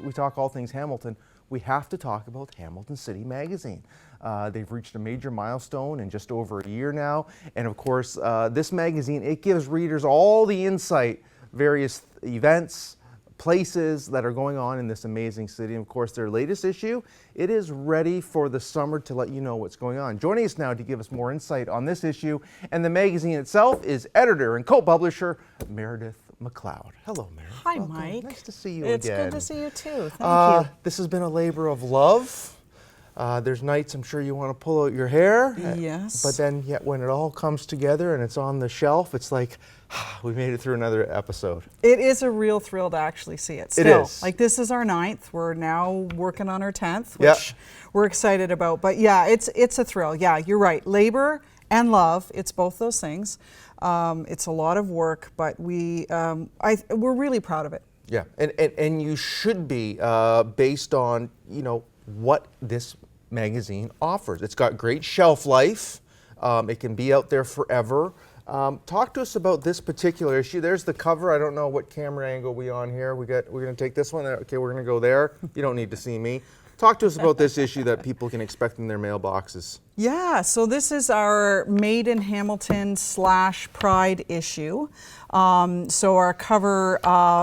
we talk all things Hamilton, we have to talk about Hamilton City Magazine. They've reached a major milestone in just over a year now. And of course, this magazine, it gives readers all the insight, various events, places that are going on in this amazing city. And of course, their latest issue, it is ready for the summer to let you know what's going on. Joining us now to give us more insight on this issue and the magazine itself is editor and co-publisher Meredith McLeod. Hello, Meredith. Hi, Welcome. Mike. Nice to see you It's again. good to see you too. Thank you. This has been a labor of love. There's nights I'm sure you want to pull out your hair. Yes. But then yet when it all comes together and it's on the shelf, it's like, we made it through another episode. It is a real thrill to actually see it. Still, is. like this is our 9th. We're now working on our 10th, Yep. which we're excited about. But yeah, it's a thrill. Yeah, you're right. Labor and love. It's both those things. It's a lot of work, but we're really proud of it. Yeah, and you should be based on, you know, what this magazine offers. It's got great shelf life. It can be out there forever. Talk to us about this particular issue. There's the cover. I don't know what camera angle we on here. We're going to take this one. Okay, we're going to go there. You don't need to see me. Talk to us about this issue that people can expect in their mailboxes. Yeah, so this is our Made in Hamilton / Pride issue. So our cover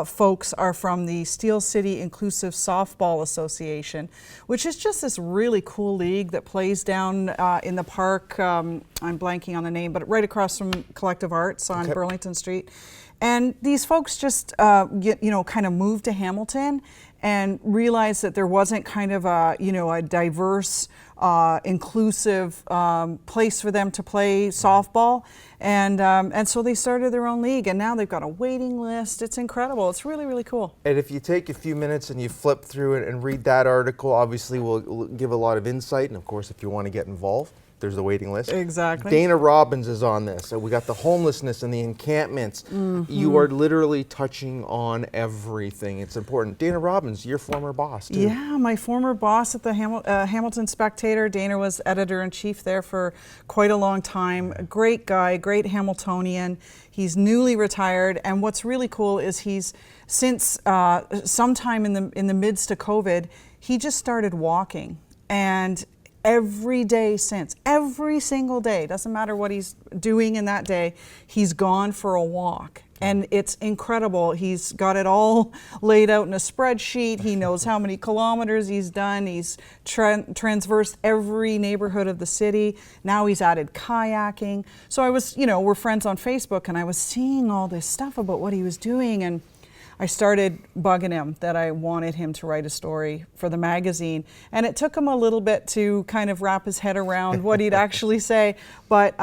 folks are from the Steel City Inclusive Softball Association, which is just this really cool league that plays down in the park. I'm blanking on the name, but right across from Collective Arts on Burlington Street. And these folks just, kind of moved to Hamilton and realized that there wasn't kind of a diverse, inclusive place for them to play softball. And so they started their own league, and now they've got a waiting list. It's incredible. It's really, really cool. And if you take a few minutes and you flip through it and read that article, obviously we'll give a lot of insight. And of course, if you want to get involved, there's the waiting list. Exactly. Dana Robbins is on this. So we got the homelessness and the encampments. Mm-hmm. You are literally touching on everything. It's important. Dana Robbins, your former boss, too. Yeah, my former boss at the Hamilton Spectator. Dana was editor-in-chief there for quite a long time. A great guy, great Hamiltonian. He's newly retired, and what's really cool is he's since sometime in the midst of COVID, he just started walking, and every day since, every single day, doesn't matter what he's doing in that day, he's gone for a walk. And it's incredible. He's got it all laid out in a spreadsheet. He knows how many kilometers he's done. He's transversed every neighborhood of the city. Now he's added kayaking. So I was, we're friends on Facebook, and I was seeing all this stuff about what he was doing, and I started bugging him that I wanted him to write a story for the magazine. And it took him a little bit to kind of wrap his head around what he'd actually say, but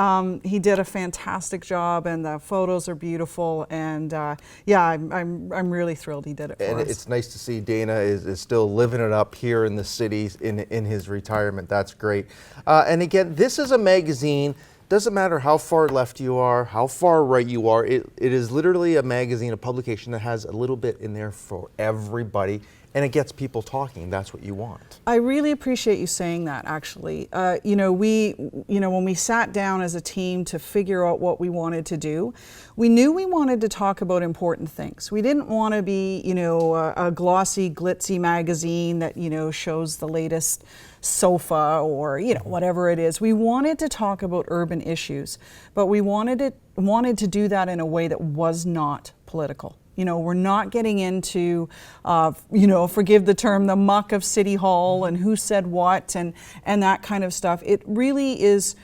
he did a fantastic job, and the photos are beautiful. And I'm really thrilled he did it for us. And it's nice to see Dana is still living it up here in the city in his retirement. That's great. And again, this is a magazine. Doesn't matter how far left you are, how far right you are, it is literally a magazine, a publication that has a little bit in there for everybody, and it gets people talking. That's what you want. I really appreciate you saying that, actually. When we sat down as a team to figure out what we wanted to do, we knew we wanted to talk about important things. We didn't want to be, a glossy, glitzy magazine that, shows the latest sofa or whatever it is. We wanted to talk about urban issues, but we wanted to do that in a way that was not political. We're not getting into, forgive the term, the muck of City Hall and who said what and that kind of stuff. It really is,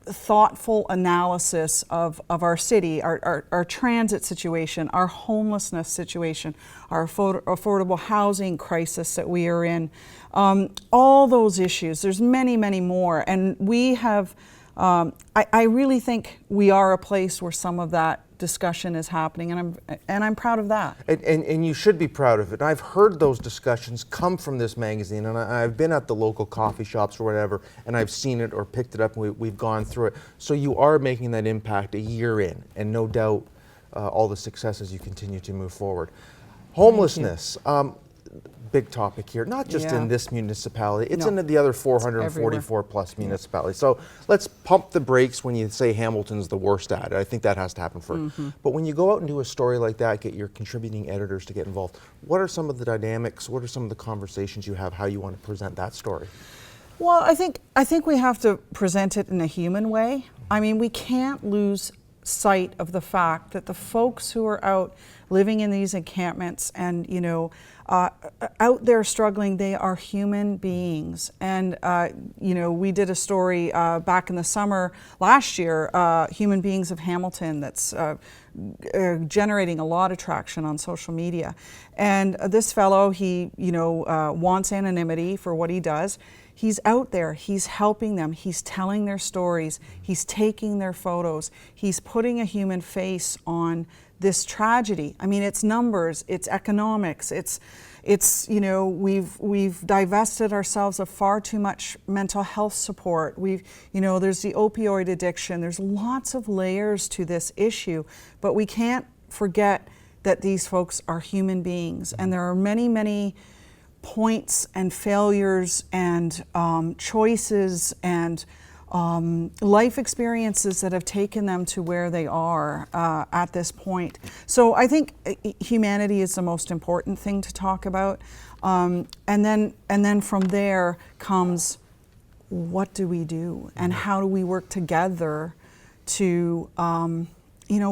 thoughtful analysis of our city, our transit situation, our homelessness situation, our affordable housing crisis that we are in, all those issues. There's many, many more. And we have, I really think we are a place where some of that discussion is happening, and I'm proud of that. And you should be proud of it. I've heard those discussions come from this magazine, and I've been at the local coffee shops or whatever, and I've seen it or picked it up, and we've gone through it. So you are making that impact a year in, and no doubt all the success as you continue to move forward. Homelessness. big topic here, not just Yeah. in this municipality, it's No. in the other 444 plus municipalities. So let's pump the brakes when you say Hamilton's the worst at it. I think that has to happen first. But when you go out and do a story like that, get your contributing editors to get involved, what are some of the dynamics, what are some of the conversations you have, how you want to present that story? Well, I think we have to present it in a human way. I mean, we can't lose sight of the fact that the folks who are out living in these encampments and, you know, out there struggling, they are human beings. And, you know, we did a story back in the summer last year, Human Beings of Hamilton, that's generating a lot of traction on social media. And this fellow, he, you know, wants anonymity for what he does. He's out there, he's helping them, he's telling their stories, he's taking their photos, he's putting a human face on this tragedy. I mean, it's numbers, it's economics, it's you know, we've divested ourselves of far too much mental health support. You know, there's the opioid addiction, there's lots of layers to this issue, but we can't forget that these folks are human beings, and there are many, many points and failures and choices and life experiences that have taken them to where they are at this point. So I think humanity is the most important thing to talk about, and then from there comes, what do we do and how do we work together to you know,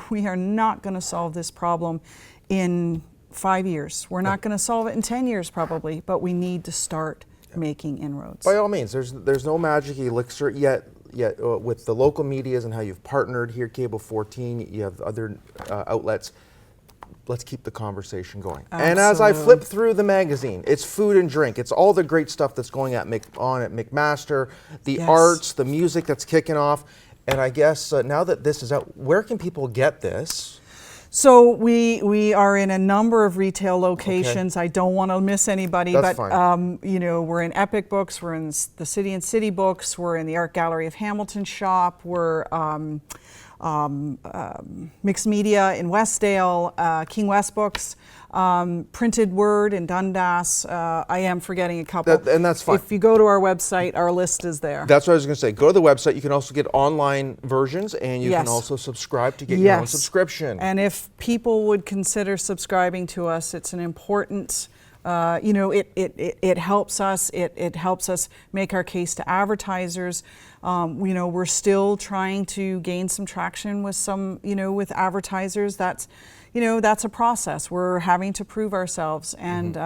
we are not going to solve this problem in 5 years. We're not going to solve it in 10 years probably, but we need to start making inroads. By all means, there's no magic elixir yet with the local medias and how you've partnered here, Cable 14, you have other outlets. Let's keep the conversation going. Absolutely. And as I flip through the magazine, it's food and drink. It's all the great stuff that's going on at McMaster, the Yes. arts, the music that's kicking off. And I guess now that this is out, where can people get this? So we are in a number of retail locations. Okay. I don't want to miss anybody, That's but fine. you know, we're in Epic Books, we're in the City and City Books, we're in the Art Gallery of Hamilton shop, we're Mixed Media in Westdale, King West Books, Printed Word in Dundas. I am forgetting a couple. And that's fine. If you go to our website, our list is there. That's what I was going to say. Go to the website. You can also get online versions, and you Yes. can also subscribe to get your own subscription. And if people would consider subscribing to us, it's an important, you know, it helps us. It helps us make our case to advertisers. You know, we're still trying to gain some traction with some, you know, with advertisers. That's, you know, that's a process. We're having to prove ourselves, and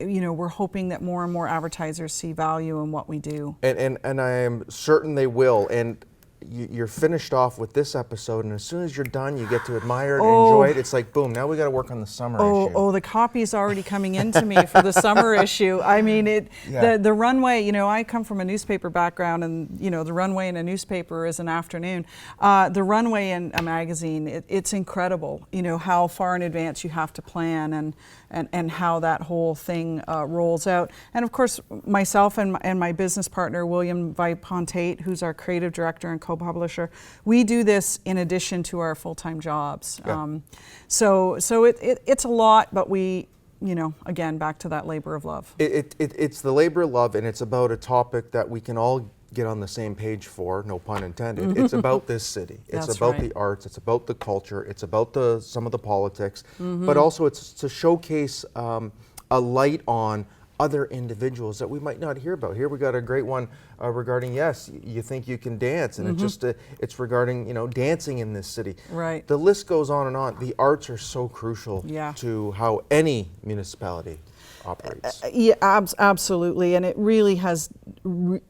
you know, we're hoping that more and more advertisers see value in what we do. And I am certain they will. And you're finished off with this episode, and as soon as you're done, you get to admire it and enjoy it. It's like, boom, now we got to work on the summer issue. Oh, the copy's already coming into me for the summer issue. I mean, the runway, you know, I come from a newspaper background, and, you know, the runway in a newspaper is an afternoon. The runway in a magazine, it's incredible, you know, how far in advance you have to plan and how that whole thing rolls out. And of course, myself and my business partner, William Vipontate, who's our creative director and co-publisher, we do this in addition to our full-time jobs. Yeah. So it's a lot, but we, you know, again, back to that labor of love. It's the labor of love, and it's about a topic that we can all get on the same page for, no pun intended. It's about this city. It's That's about right. the arts. It's about the culture. It's about some of the politics. But also it's to showcase a light on other individuals that we might not hear about. Here we got a great one regarding, yes, you think you can dance, and it's regarding, you know, dancing in this city. Right. The list goes on and on. The arts are so crucial to how any municipality operates. Yeah, absolutely, and it really has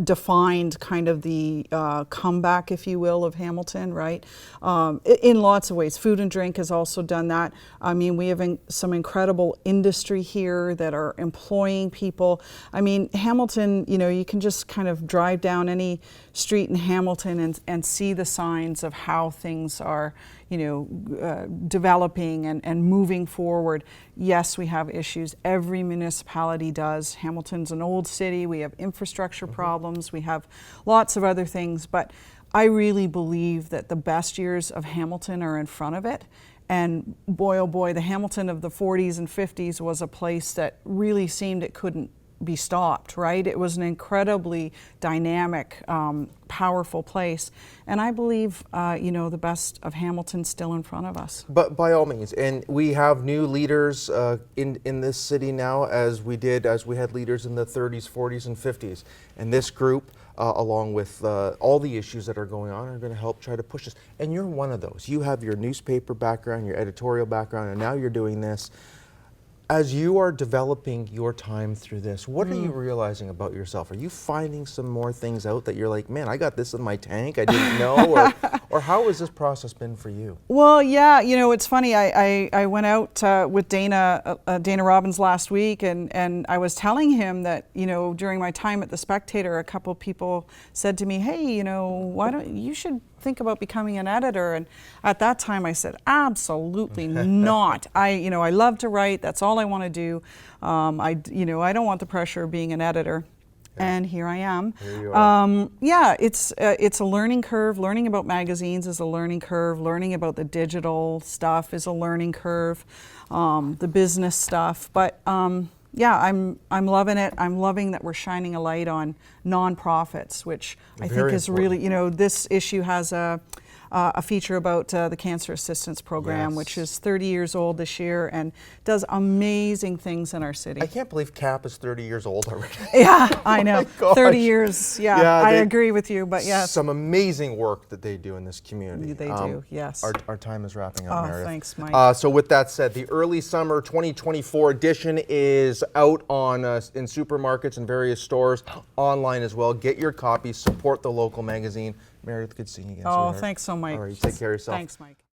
defined kind of the comeback, if you will, of Hamilton, right? In lots of ways. Food and drink has also done that. I mean, we have some incredible industry here that are employing people. I mean, Hamilton, you know, you can just kind of drive down any street in Hamilton and see the signs of how things are, you know, developing and moving forward. Yes, we have issues. Every municipality does. Hamilton's an old city. We have infrastructure problems. We have lots of other things. But I really believe that the best years of Hamilton are in front of it. And boy, oh boy, the Hamilton of the 40s and 50s was a place that really seemed it couldn't be stopped, right? It was an incredibly dynamic, powerful place. And I believe, the best of Hamilton's still in front of us. But by all means, and we have new leaders in this city now, as we had leaders in the 30s, 40s, and 50s. And this group, along with all the issues that are going on, are going to help try to push this. And you're one of those. You have your newspaper background, your editorial background, and now you're doing this. As you are developing your time through this, what are you realizing about yourself? Are you finding some more things out that you're like, man, I got this in my tank, I didn't know? Or how has this process been for you? Well, yeah, it's funny. I went out with Dana Robbins last week, and I was telling him that, during my time at The Spectator, a couple people said to me, hey, why don't you should think about becoming an editor? And at that time I said, absolutely not. I love to write. That's all I want to do. I don't want the pressure of being an editor. And here I am. Here you are. Yeah, it's a learning curve. Learning about magazines is a learning curve. Learning about the digital stuff is a learning curve. The business stuff, but yeah, I'm loving it. I'm loving that we're shining a light on nonprofits, which I think is really, this issue has a feature about the Cancer Assistance Program, Yes. which is 30 years old this year and does amazing things in our city. I can't believe CAP is 30 years old already. Yeah, I know. gosh. 30 years. Yeah, Yeah, I they- agree with you, but yes. Some amazing work that they do in this community. They do, yes. Our time is wrapping up, Oh, Meredith. thanks, Mike. So with that said, the early summer 2024 edition is out on in supermarkets and various stores, online as well. Get your copies, support the local magazine. Meredith, good seeing you again. Oh, sweetheart. thanks so much. All right, you take care of yourself. Thanks, Mike.